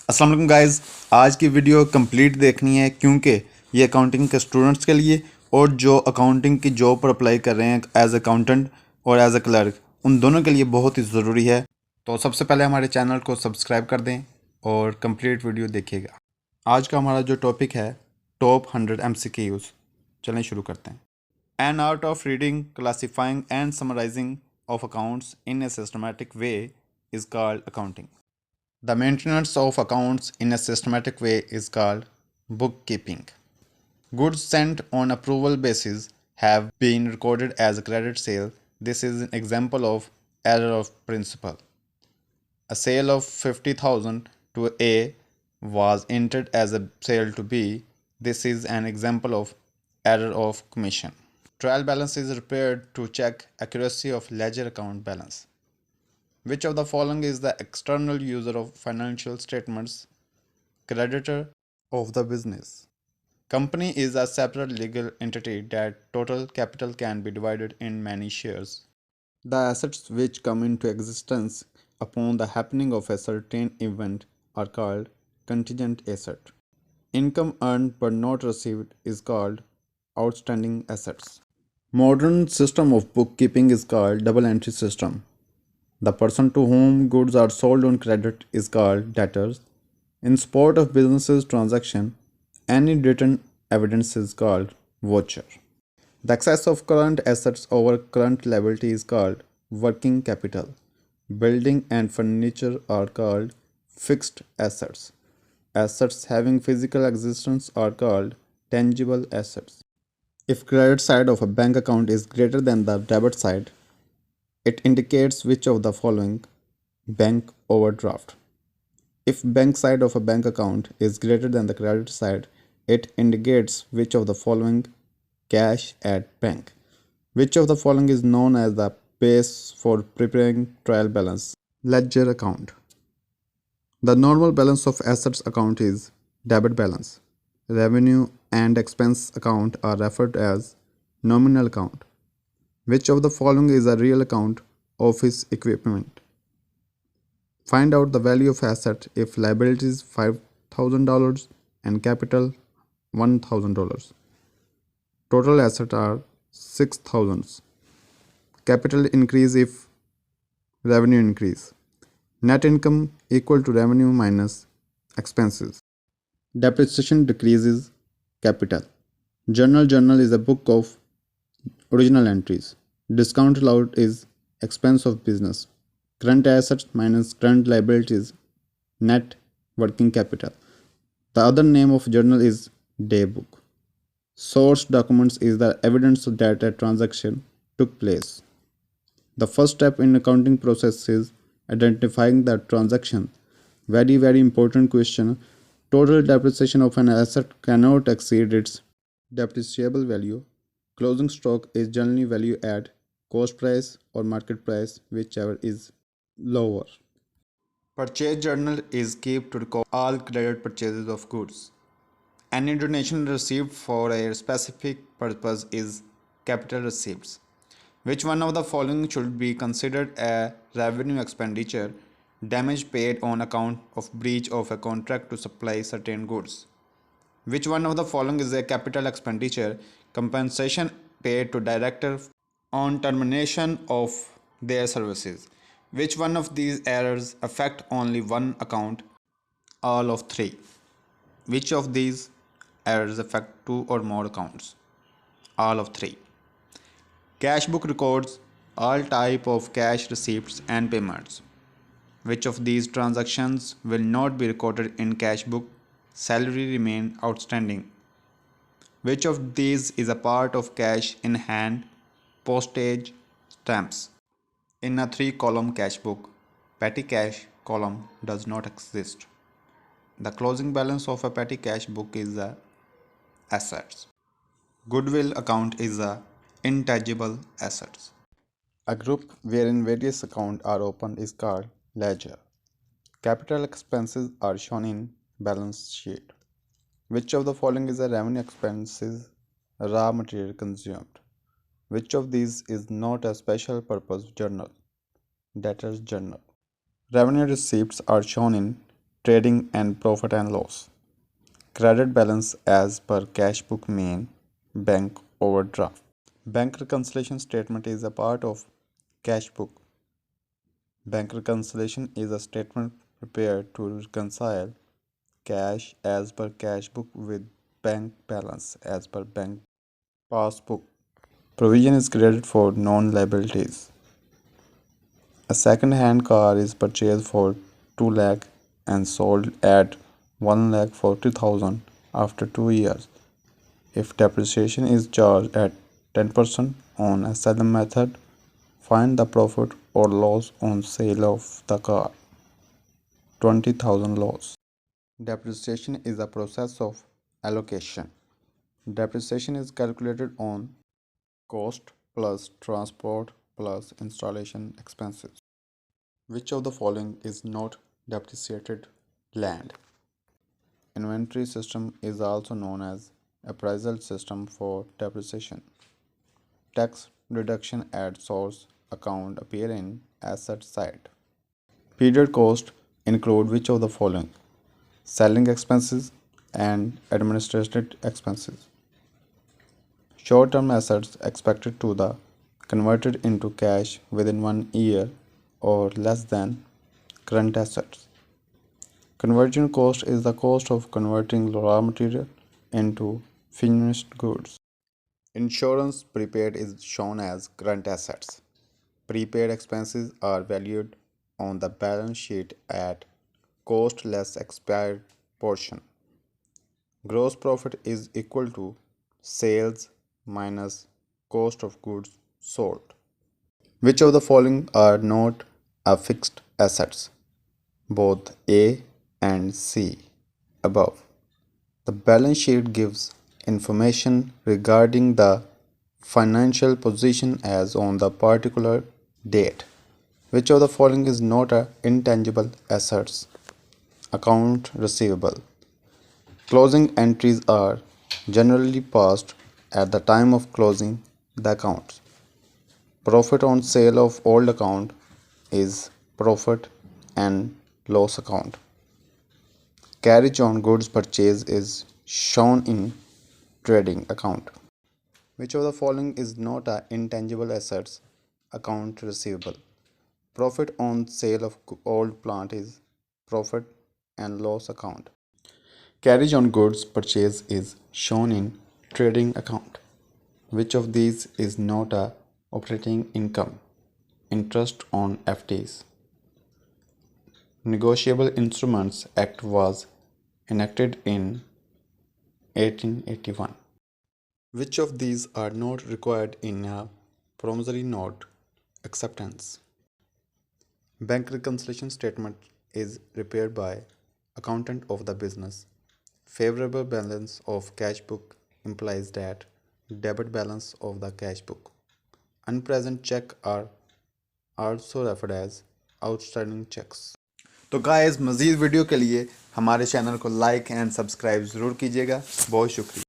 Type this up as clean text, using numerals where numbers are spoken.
अस्सलाम वालेकुम गाइस। आज की वीडियो कंप्लीट देखनी है क्योंकि ये अकाउंटिंग के स्टूडेंट्स के लिए और जो अकाउंटिंग की जॉब पर अप्लाई कर रहे हैं एज अकाउंटेंट और एज अ क्लर्क, उन दोनों के लिए बहुत ही ज़रूरी है। तो सबसे पहले हमारे चैनल को सब्सक्राइब कर दें और कंप्लीट वीडियो देखिएगा। आज का हमारा जो टॉपिक है टॉप 100 MCQs। चलें शुरू करते हैं। An art of reading, classifying and summarising of accounts in a systematic way is called accounting. The maintenance of accounts in a systematic way is called bookkeeping. Goods sent on approval basis have been recorded as a credit sale. This is an example of error of principle. A sale of 50,000 to A was entered as a sale to B. This is an example of error of commission. Trial balance is prepared to check accuracy of ledger account balance. Which of the following is the external user of financial statements? Creditor of the business. Company is a separate legal entity that total capital can be divided in many shares. The assets which come into existence upon the happening of a certain event are called contingent asset. Income earned but not received is called outstanding assets. Modern system of bookkeeping is called double entry system. The person to whom goods are sold on credit is called debtors. In support of business's transaction, any written evidence is called voucher. The excess of current assets over current liability is called working capital. Building and furniture are called fixed assets. Assets having physical existence are called tangible assets. If credit side of a bank account is greater than the debit side, it indicates which of the following: bank overdraft. If bank side of a bank account is greater than the credit side, it indicates which of the following: cash at bank. Which of the following is known as the base for preparing trial balance? Ledger account. The normal balance of assets account is debit balance. Revenue and expense account are referred as nominal account. Which of the following is a real account? Office equipment. Find out the value of asset if liability is $5,000 and capital $1,000. Total assets are 6,000. Capital increase if revenue increase. Net income equal to revenue minus expenses. Depreciation decreases capital. Journal is a book of original entries. Discount allowed is expense of business. Current assets minus current liabilities, net working capital. The other name of journal is day book. Source documents is the evidence that a transaction took place. The first step in accounting process is identifying the transaction. Very important question. Total depreciation of an asset cannot exceed its depreciable value. Closing stock is generally valued at cost price or market price, whichever is lower. Purchase journal is kept to record all credit purchases of goods. Any donation received for a specific purpose is capital receipts. Which one of the following should be considered a revenue expenditure? Damage paid on account of breach of a contract to supply certain goods. Which one of the following is a capital expenditure? Compensation paid to director on termination of their services. Which one of these errors affect only one account? All of three. Which of these errors affect two or more accounts? All of three. Cash book records all type of cash receipts and payments. Which of these transactions will not be recorded in cash book? Salary remain outstanding. Which of these is a part of cash in hand? Postage stamps. In a 3-column cash book, petty cash column does not exist. The closing balance of a petty cash book is the assets. Goodwill account is the intangible assets. A group wherein various accounts are opened is called ledger. Capital expenses are shown in balance sheet. Which of the following is a revenue expenses? Raw material consumed. Which of these is not a special purpose journal? Debtors journal. Revenue receipts are shown in trading and profit and loss. Credit balance as per cash book main bank overdraft. Bank reconciliation statement is a part of cash book. Bank reconciliation is a statement prepared to reconcile cash as per cash book with bank balance as per bank passbook. Provision is created for non-liabilities. A second-hand car is purchased for 2 lakh and sold at 1,40,000 after 2 years. If depreciation is charged at 10% on a selling method, find the profit or loss on sale of the car. 20,000 loss. Depreciation is a process of allocation. Depreciation is calculated on cost plus transport plus installation expenses. Which of the following is not depreciated land? Inventory system is also known as appraisal system for depreciation. Tax deduction at source account appear in asset side. Period cost include which of the following? Selling expenses and administrative expenses. Short-term assets expected to be converted into cash within 1 year or less than current assets. Conversion cost is the cost of converting raw material into finished goods. Insurance prepaid is shown as current assets. Prepaid expenses are valued on the balance sheet at cost less expired portion. Gross profit is equal to sales minus cost of goods sold. Which of the following are not a fixed assets? Both A and C above. The balance sheet gives information regarding the financial position as on the particular date. Which of the following is not a intangible assets? Account receivable. Closing entries are generally passed at the time of closing the accounts. Profit on sale of old account is profit and loss account. Carriage on goods purchase is shown in trading account. Which of the following is not a intangible assets? Account receivable. Profit on sale of old plant is profit and loss account. Carriage on goods purchase is shown in trading account. Which of these is not a operating income? Interest on FDs. Negotiable Instruments Act was enacted in 1881. Which of these are not required in a promissory note acceptance? Bank reconciliation statement is prepared by accountant of the business. Favorable balance of cash book implies that debit balance of the cash book. Unpresent check are also referred as outstanding checks. तो guys मज़ीद video के लिए हमारे channel को like and subscribe ज़रूर कीजिएगा। बहुत शुक्रिया।